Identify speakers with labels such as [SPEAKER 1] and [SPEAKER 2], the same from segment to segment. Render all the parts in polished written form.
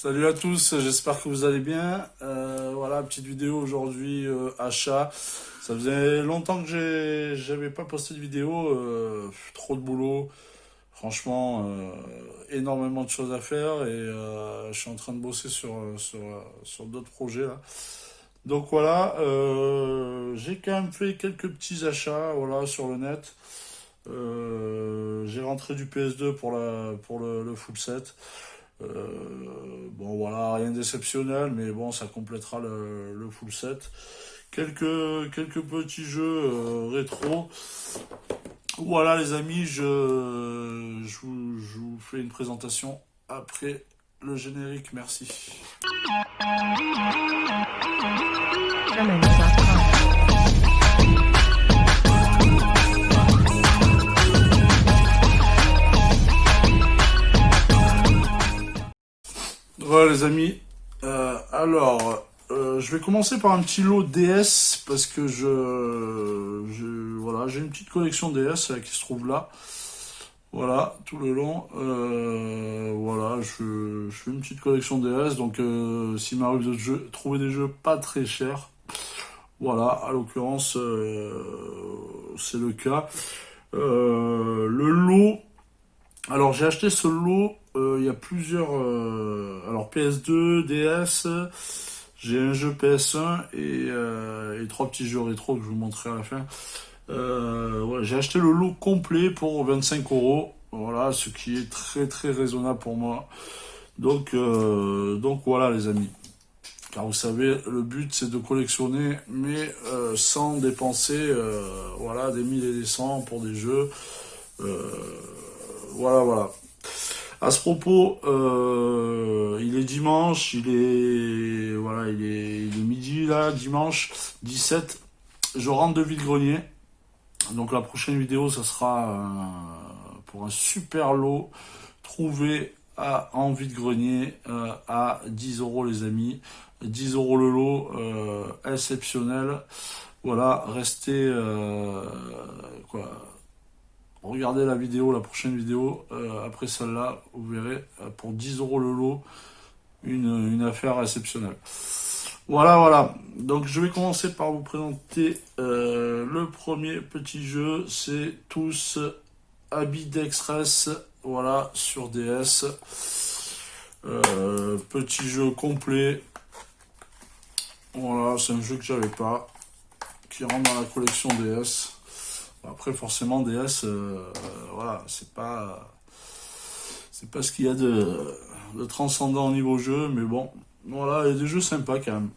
[SPEAKER 1] Salut à tous, j'espère que vous allez bien. Voilà, petite vidéo aujourd'hui, achat. Ça faisait longtemps que j'avais pas posté de vidéo, trop de boulot. Franchement, énormément de choses à faire et je suis en train de bosser sur d'autres projets là. Donc voilà, j'ai quand même fait quelques petits achats voilà, sur le net. J'ai rentré du PS2 pour le full set. Bon voilà, rien d'exceptionnel, mais bon, ça complétera le full set. Quelques petits jeux rétro. Voilà les amis, je vous fais une présentation après le générique, merci. Voilà les amis, je vais commencer par un petit lot DS parce que voilà, j'ai une petite collection DS qui se trouve là. Voilà, tout le long. Voilà, je fais une petite collection DS, donc s'il m'arrive de trouver des jeux pas très chers, voilà, à l'occurrence, c'est le cas. Le lot, alors j'ai acheté ce lot, il y a plusieurs, alors PS2, DS, j'ai un jeu PS1 et trois petits jeux rétro que je vous montrerai à la fin. Ouais, j'ai acheté le lot complet pour 25 €. Voilà, ce qui est très très raisonnable pour moi. Donc voilà les amis. Car vous savez, le but c'est de collectionner, mais sans dépenser voilà, des 1000 et des cents pour des jeux. Euh, voilà. À ce propos, il est dimanche, il est midi là, dimanche 17. Je rentre de vide-grenier. Donc la prochaine vidéo, ça sera pour un super lot trouvé en vide-grenier à 10 € les amis. 10 € le lot, exceptionnel. Voilà, restez regardez la vidéo, la prochaine vidéo, après celle-là, vous verrez, pour 10 € le lot, une affaire exceptionnelle. Voilà. Donc je vais commencer par vous présenter le premier petit jeu. C'est tous Ambidextrous, voilà, sur DS. Petit jeu complet. Voilà, c'est un jeu que j'avais pas, qui rentre dans la collection DS. Après forcément DS, voilà, c'est pas ce qu'il y a de transcendant au niveau jeu, mais bon, voilà, il y a des jeux sympas quand même.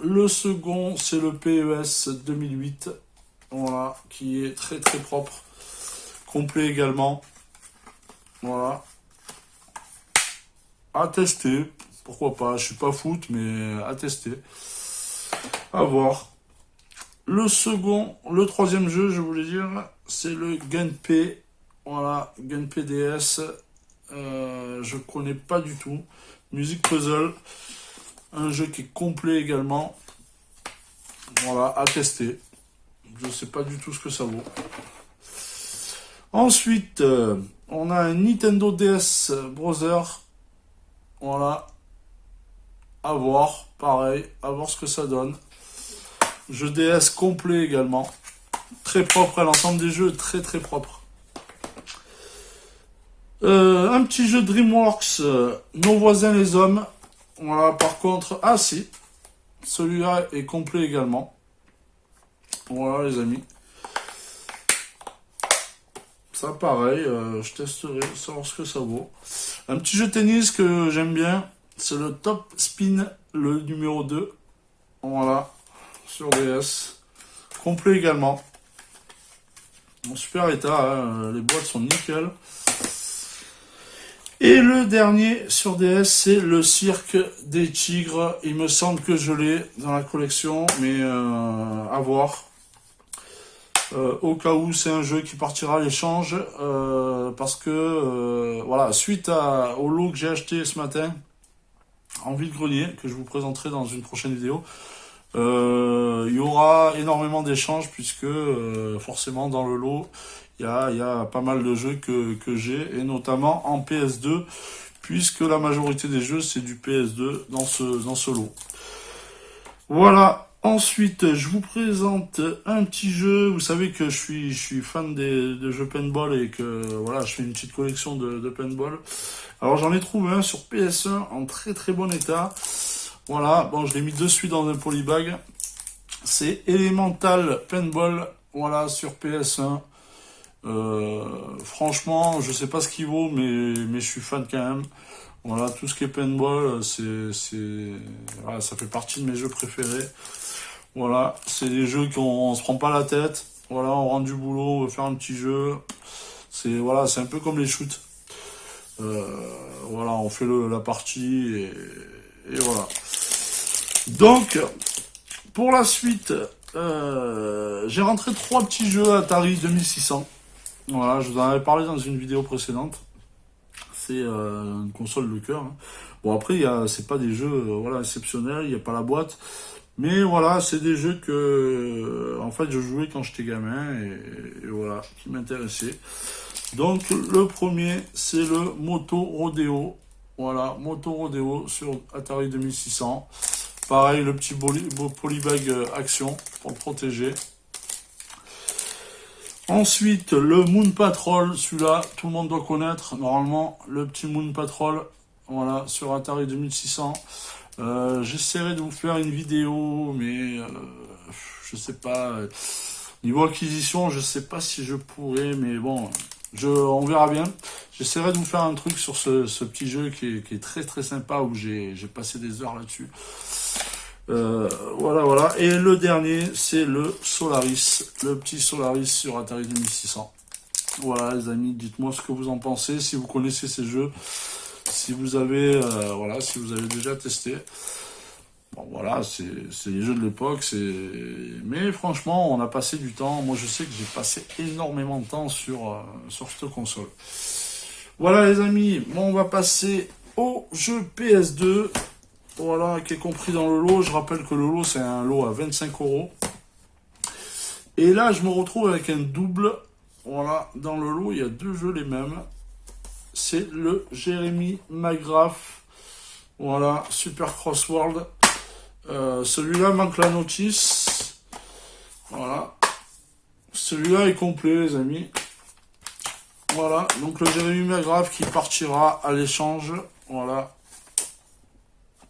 [SPEAKER 1] Le second, c'est le PES 2008, voilà, qui est très très propre, complet également, voilà, à tester, pourquoi pas, je suis pas foot, mais à tester, à voir. Le troisième jeu, je voulais dire, c'est le Gunpei, voilà, Gunpei DS, je connais pas du tout, Music Puzzle, un jeu qui est complet également, voilà, à tester. Je sais pas du tout ce que ça vaut. Ensuite, on a un Nintendo DS Brother. Voilà. À voir. Pareil. À voir ce que ça donne. Jeu DS complet également. Très propre à l'ensemble des jeux. Très très propre. Un petit jeu DreamWorks. Nos voisins les hommes. Voilà. Par contre. Ah si. Celui-là est complet également. Voilà les amis. Ça pareil, je testerai, savoir ce que ça vaut. Un petit jeu de tennis que j'aime bien, c'est le Top Spin, le numéro 2. Voilà, sur DS. Complet également. En super état, hein, les boîtes sont nickel. Et le dernier sur DS, c'est le Cirque des Tigres. Il me semble que je l'ai dans la collection, mais à voir. Au cas où c'est un jeu qui partira à l'échange, parce que voilà, suite au lot que j'ai acheté ce matin en vide-grenier, que je vous présenterai dans une prochaine vidéo, il y aura énormément d'échanges puisque forcément dans le lot il y a pas mal de jeux que j'ai, et notamment en PS2, puisque la majorité des jeux, c'est du PS2 dans ce lot. Voilà. Ensuite, je vous présente un petit jeu. Vous savez que je suis fan de jeux paintball et que voilà, je fais une petite collection de paintball. Alors j'en ai trouvé un sur PS1 en très très bon état. Voilà, bon, je l'ai mis de suite dans un polybag. C'est Elemental Paintball, voilà, sur PS1. Franchement, je sais pas ce qu'il vaut, mais je suis fan quand même. Voilà, tout ce qui est paintball, voilà, ça fait partie de mes jeux préférés. Voilà, c'est des jeux qu'on se prend pas la tête. Voilà, on rentre du boulot, on veut faire un petit jeu. Voilà, c'est un peu comme les shoots. Voilà, on fait la partie et voilà. Donc, pour la suite, j'ai rentré 3 petits jeux Atari 2600. Voilà, je vous en avais parlé dans une vidéo précédente. C'est une console de cœur. Hein. Bon, après, c'est pas des jeux voilà, exceptionnels, il n'y a pas la boîte. Mais voilà, c'est des jeux que, en fait, je jouais quand j'étais gamin et voilà, qui m'intéressaient. Donc, le premier, c'est le Moto Rodeo. Voilà, Moto Rodeo sur Atari 2600. Pareil, le petit polybag action pour le protéger. Ensuite, le Moon Patrol, celui-là, tout le monde doit connaître, normalement, le petit Moon Patrol, voilà, sur Atari 2600. J'essaierai de vous faire une vidéo, mais je sais pas. Niveau acquisition, je sais pas si je pourrais, mais bon, on verra bien. J'essaierai de vous faire un truc sur ce petit jeu qui est très très sympa, où j'ai passé des heures là-dessus. Voilà. Et le dernier, c'est le Solaris, le petit Solaris sur Atari 2600. Voilà, les amis, dites-moi ce que vous en pensez, si vous connaissez ces jeux, si vous avez, si vous avez déjà testé. Bon, voilà, c'est les jeux de l'époque, mais franchement, on a passé du temps. Moi, je sais que j'ai passé énormément de temps sur cette console. Voilà, les amis, bon, on va passer au jeu PS2. Voilà, qui est compris dans le lot. Je rappelle que le lot, c'est un lot à 25 €. Et là, je me retrouve avec un double. Voilà, dans le lot, il y a 2 jeux les mêmes. C'est le Jeremy McGrath. Voilà, Super Crossword. Celui-là manque la notice. Voilà. Celui-là est complet, les amis. Voilà, donc le Jeremy McGrath qui partira à l'échange. Voilà.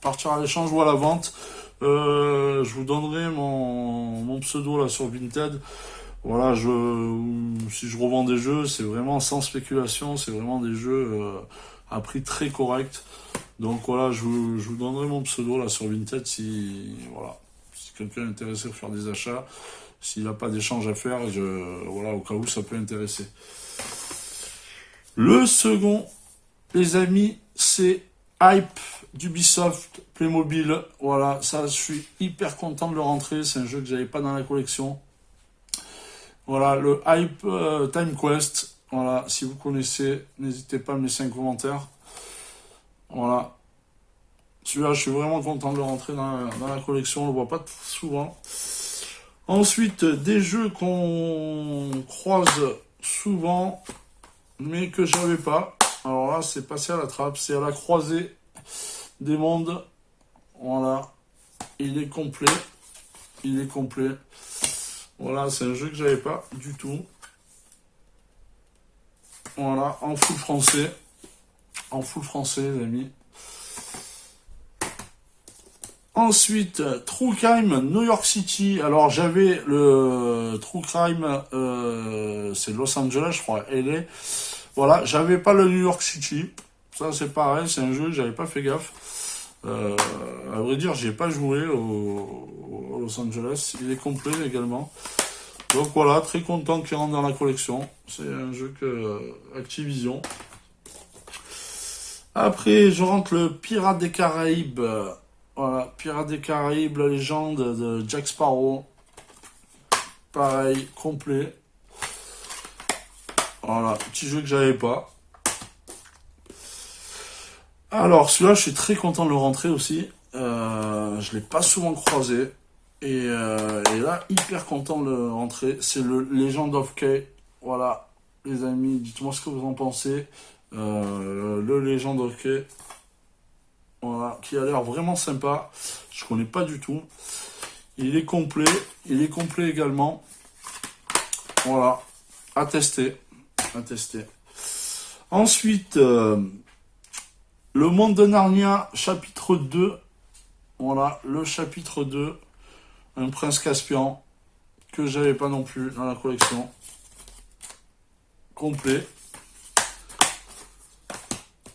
[SPEAKER 1] Partir à l'échange ou à la vente. Je vous donnerai mon pseudo là sur Vinted. Voilà, si je revends des jeux, c'est vraiment sans spéculation, c'est vraiment des jeux à prix très correct. Donc voilà, je vous donnerai mon pseudo là sur Vinted si quelqu'un est intéressé à faire des achats. S'il n'a pas d'échange à faire, voilà, au cas où ça peut intéresser. Le second, les amis, c'est Hype d'Ubisoft Playmobil. Voilà, ça, je suis hyper content de le rentrer. C'est un jeu que j'avais pas dans la collection. Voilà, le Hype Time Quest. Voilà, si vous connaissez, n'hésitez pas à me laisser un commentaire. Voilà. Celui-là, je suis vraiment content de le rentrer dans la collection. On le voit pas souvent. Ensuite, des jeux qu'on croise souvent, mais que j'avais pas. Alors là, c'est passé à la trappe. C'est à la croisée des mondes. Voilà. Il est complet. Voilà, c'est un jeu que j'avais pas du tout. Voilà, en full français. Les amis. Ensuite, True Crime New York City. Alors, j'avais le True Crime, c'est Los Angeles, je crois, LA. Voilà, j'avais pas le New York City. Ça, c'est pareil, c'est un jeu que j'avais pas fait gaffe. À vrai dire, j'y ai pas joué au Los Angeles. Il est complet également. Donc voilà, très content qu'il rentre dans la collection. C'est un jeu que Activision. Après, je rentre le Pirates des Caraïbes. Voilà, Pirates des Caraïbes, la légende de Jack Sparrow. Pareil, complet. Voilà, petit jeu que j'avais pas. Alors, celui-là, je suis très content de le rentrer aussi. Je l'ai pas souvent croisé. Et là, hyper content de le rentrer. C'est le Legend of Kay. Voilà, les amis, dites-moi ce que vous en pensez. le Legend Hockey. Voilà, qui a l'air vraiment sympa. Je connais pas du tout. Il est complet également. Voilà, à tester. Ensuite, le monde de Narnia, chapitre 2. Voilà, le chapitre 2. Un prince Caspian, que j'avais pas non plus dans la collection. Complet.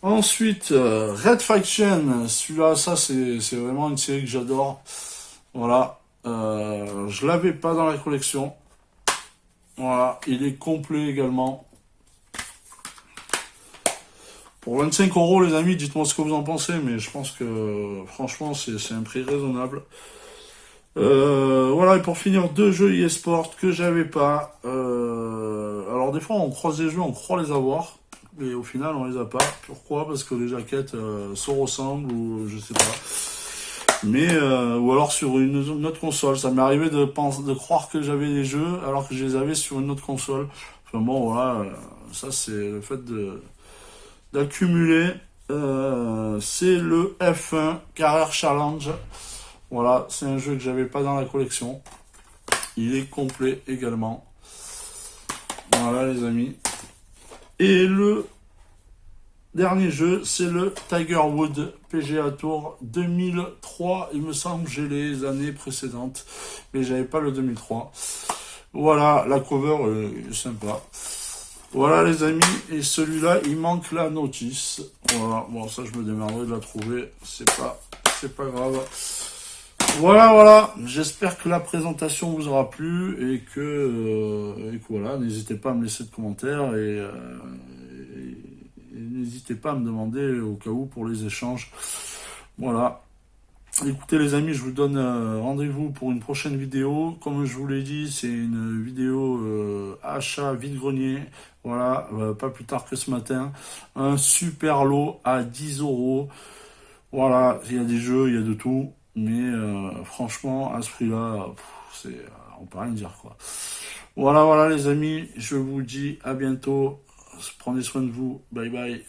[SPEAKER 1] Ensuite, Red Faction, celui-là, ça c'est vraiment une série que j'adore. Voilà, je l'avais pas dans la collection. Voilà, il est complet également. Pour 25 €, les amis, dites-moi ce que vous en pensez, mais je pense que franchement c'est un prix raisonnable. Voilà, et pour finir, 2 jeux eSport que j'avais pas. Alors des fois on croise des jeux, on croit les avoir. Mais au final, on les a pas. Pourquoi? Parce que les jaquettes se ressemblent ou je sais pas. Mais ou alors sur une autre console. Ça m'est arrivé de croire que j'avais les jeux alors que je les avais sur une autre console. Enfin bon, voilà. Ça c'est le fait d'accumuler. C'est le F1 Career Challenge. Voilà, c'est un jeu que j'avais pas dans la collection. Il est complet également. Voilà les amis. Et le dernier jeu, c'est le Tiger Woods PGA Tour 2003. Il me semble, j'ai les années précédentes, mais j'avais pas le 2003. Voilà, la cover est sympa. Voilà les amis, et celui-là, il manque la notice. Voilà, bon ça je me démerderai de la trouver, c'est pas grave. Voilà, j'espère que la présentation vous aura plu et que voilà, n'hésitez pas à me laisser de commentaires et n'hésitez pas à me demander au cas où pour les échanges. Voilà. Écoutez les amis, je vous donne rendez-vous pour une prochaine vidéo. Comme je vous l'ai dit, c'est une vidéo achat vide-grenier. Voilà, pas plus tard que ce matin. Un super lot à 10 €. Voilà, il y a des jeux, il y a de tout. Mais franchement, à ce prix-là, on peut rien dire quoi. Voilà les amis, je vous dis à bientôt. Prenez soin de vous. Bye bye.